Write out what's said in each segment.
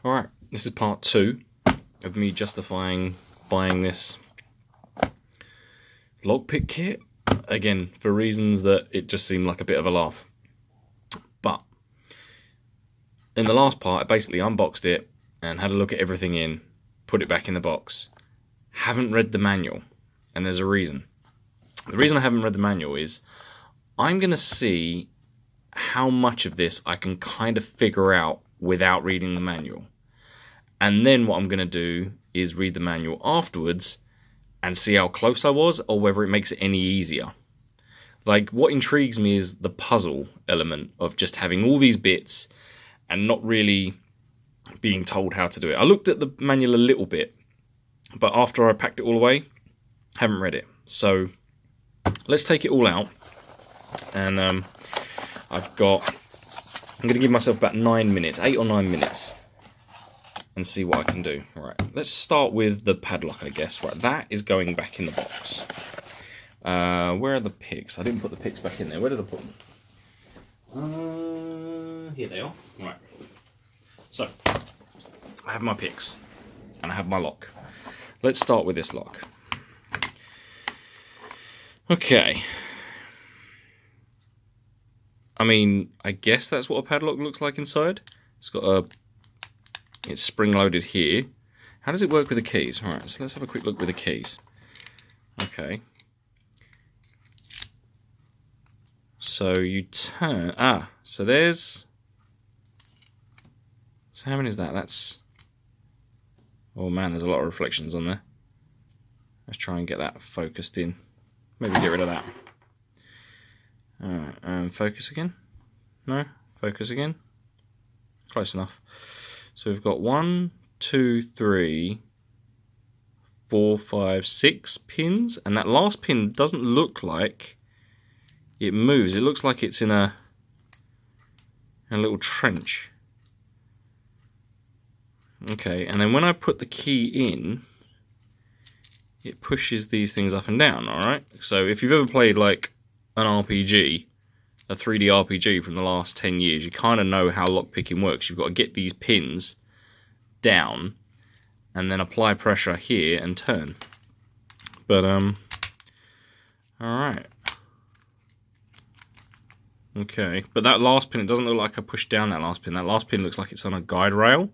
Alright, this is part 2 of me justifying buying this lockpick kit. Again, for reasons that it just seemed like a bit of a laugh. But in the last part, I basically unboxed it and had a look at everything in, put it back in the box. Haven't read the manual, and there's a reason. The reason I haven't read the manual is I'm going to see how much of this I can kind of figure out without reading the manual. And then what I'm going to do is read the manual afterwards and see how close I was, or whether it makes it any easier. Like, what intrigues me is the puzzle element of just having all these bits and not really being told how to do it. I looked at the manual a little bit, but after I packed it all away, haven't read it. So let's take it all out. And I'm going to give myself about 9 minutes, 8 or 9 minutes, and see what I can do. Right, let's start with the padlock, I guess. Right, that is going back in the box. Where are the picks? I didn't put the picks back in there. Where did I put them? Here they are. Right. So, I have my picks, and I have my lock. Let's start with this lock. Okay. I mean, I guess that's what a padlock looks like inside. It's spring-loaded here. How does it work with the keys? Alright, so let's have a quick look with the keys. Okay. So you turn... so there's... So how many is that? That's... Oh man, there's a lot of reflections on there. Let's try and get that focused in. Maybe get rid of that. Alright, focus again? No? Focus again? Close enough. So we've got 1, 2, 3, 4, 5, 6 pins, and that last pin doesn't look like it moves. It looks like it's in a little trench. Okay, and then when I put the key in, it pushes these things up and down, alright? So if you've ever played like an RPG, a 3D RPG from the last 10 years, you kind of know how lockpicking works. You've got to get these pins down and then apply pressure here and turn. But, alright. Okay, but that last pin, it doesn't look like I pushed down that last pin. That last pin looks like it's on a guide rail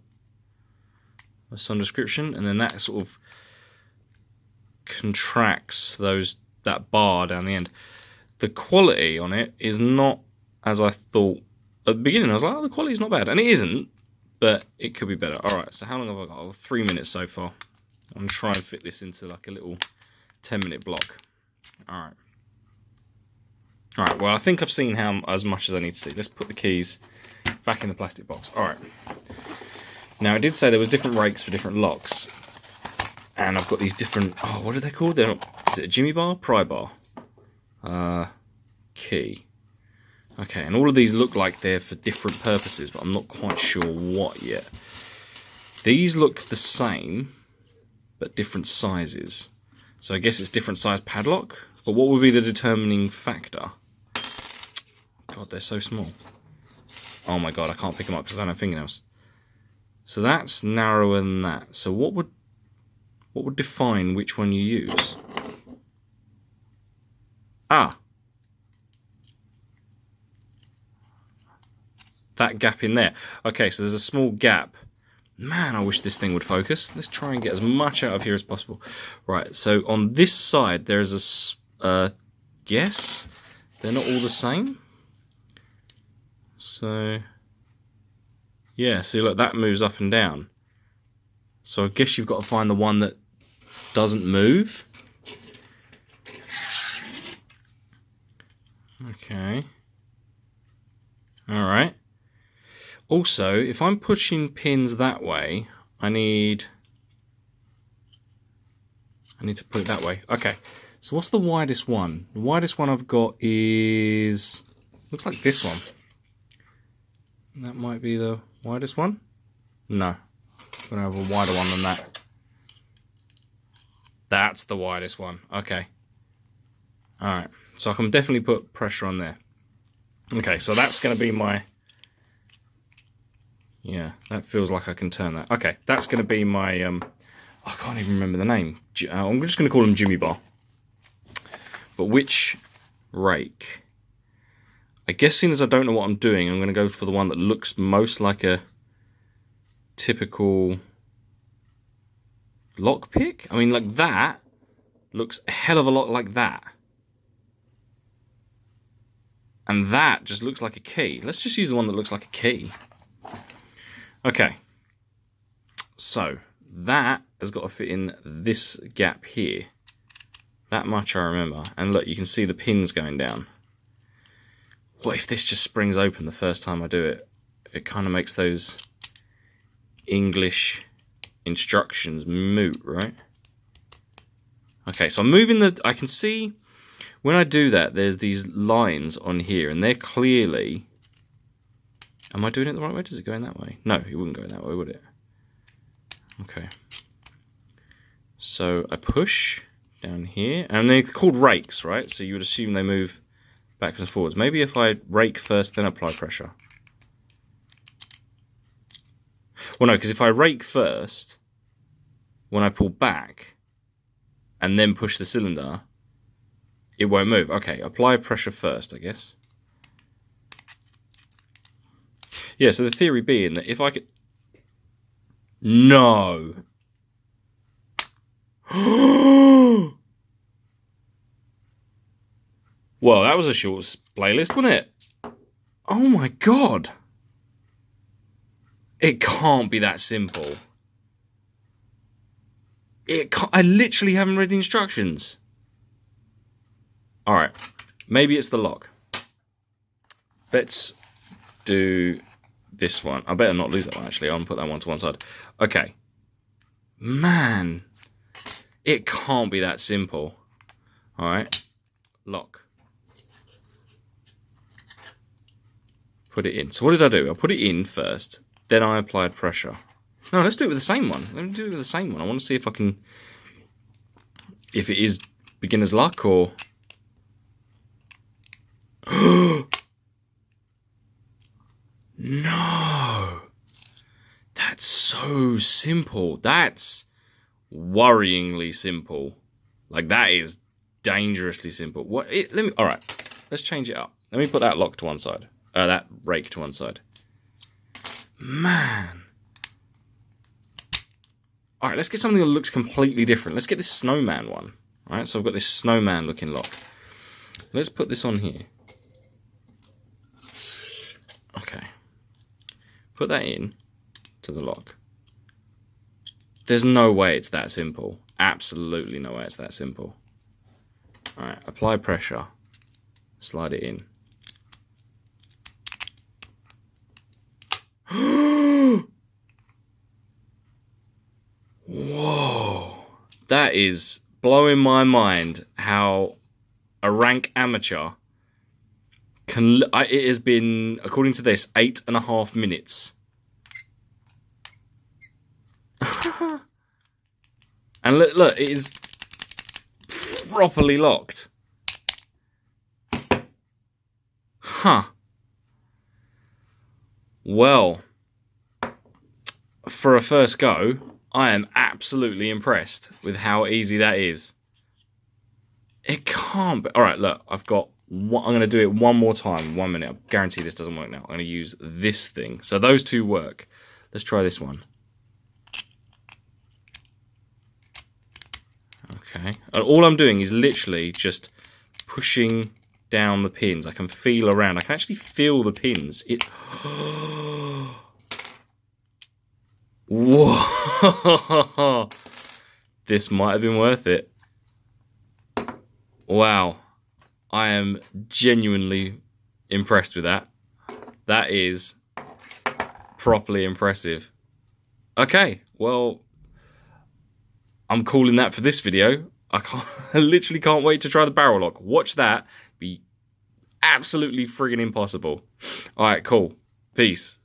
of some description, and then that sort of contracts that bar down the end. The quality on it is not as I thought. At the beginning, I was like, oh, the quality's not bad. And it isn't, but it could be better. Alright, so how long have I got? Oh, 3 minutes so far. I'm trying to fit this into like a little 10-minute block. Alright. Alright, well, I think I've seen as much as I need to see. Let's put the keys back in the plastic box. Alright. Now, I did say there was different rakes for different locks. And I've got these different... Oh, what are they called? Is it a jimmy bar? Pry bar. Key. Okay, and all of these look like they're for different purposes, but I'm not quite sure what yet. These look the same, but different sizes. So I guess it's different size padlock, but what would be the determining factor? God, they're so small. Oh my god, I can't pick them up because I don't have fingernails. So that's narrower than that. So what would define which one you use? That gap in there. Okay, so there's a small gap. Man, I wish this thing would focus. Let's try and get as much out of here as possible. Right, so on this side, there's guess they're not all the same. So, yeah, see, look, that moves up and down. So I guess you've got to find the one that doesn't move. Okay. Alright. Also, if I'm pushing pins that way, I need to put it that way. Okay. So what's the widest one? The widest one I've got is... looks like this one. That might be the widest one? No. I'm going to have a wider one than that. That's the widest one. Okay. Alright. So I can definitely put pressure on there. Okay, so that's going to be my Yeah, that feels like I can turn that. Okay, that's going to be my... I can't even remember the name. I'm just going to call him Jimmy Bar. But which rake? I guess seeing as I don't know what I'm doing, I'm going to go for the one that looks most like a typical lockpick. I mean, like that looks a hell of a lot like that. And that just looks like a key. Let's just use the one that looks like a key. Okay. So, that has got to fit in this gap here. That much I remember. And look, you can see the pins going down. What if this just springs open the first time I do it? It kind of makes those English instructions moot, right? Okay, so I'm moving the... I can see when I do that, there's these lines on here, and they're clearly... Am I doing it the right way? Does it go in that way? No, it wouldn't go in that way, would it? Okay. So I push down here, and they're called rakes, right? So you would assume they move backwards and forwards. Maybe if I rake first, then apply pressure. Well, no, because if I rake first, when I pull back, and then push the cylinder, it won't move. Okay, apply pressure first, I guess. Yeah, so the theory being that if I could... No! Well, that was a short playlist, wasn't it? Oh my god! It can't be that simple. It can't... I literally haven't read the instructions. Alright, maybe it's the lock. Let's do this one. I better not lose that one, actually. I'll put that one to one side. Okay. Man. It can't be that simple. Alright. Lock. Put it in. So what did I do? I put it in first. Then I applied pressure. No, let's do it with the same one. Let me do it with the same one. I want to see if I can... If it is beginner's luck or... No! That's so simple. That's worryingly simple. Like, that is dangerously simple. What? All right, let's change it up. Let me put that lock to one side. That rake to one side. Man. All right, let's get something that looks completely different. Let's get this snowman one. All right, so I've got this snowman looking lock. Let's put this on here. Okay. Put that in to the lock. There's no way it's that simple. Absolutely no way it's that simple. All right, apply pressure. Slide it in. Whoa. That is blowing my mind how a rank amateur can... It has been, according to this, 8.5 minutes. And look, it is properly locked. Huh. Well, for a first go, I am absolutely impressed with how easy that is. It can't be. All right, look, I've got... I'm going to do it one more time. 1 minute. I guarantee this doesn't work now. I'm going to use this thing. So those two work. Let's try this one. Okay. And all I'm doing is literally just pushing down the pins. I can feel around. I can actually feel the pins. Whoa! This might have been worth it. Wow. I am genuinely impressed with that. That is properly impressive. Okay, well, I'm calling that for this video. I literally can't wait to try the barrel lock. Watch that be absolutely friggin' impossible. All right, cool. Peace.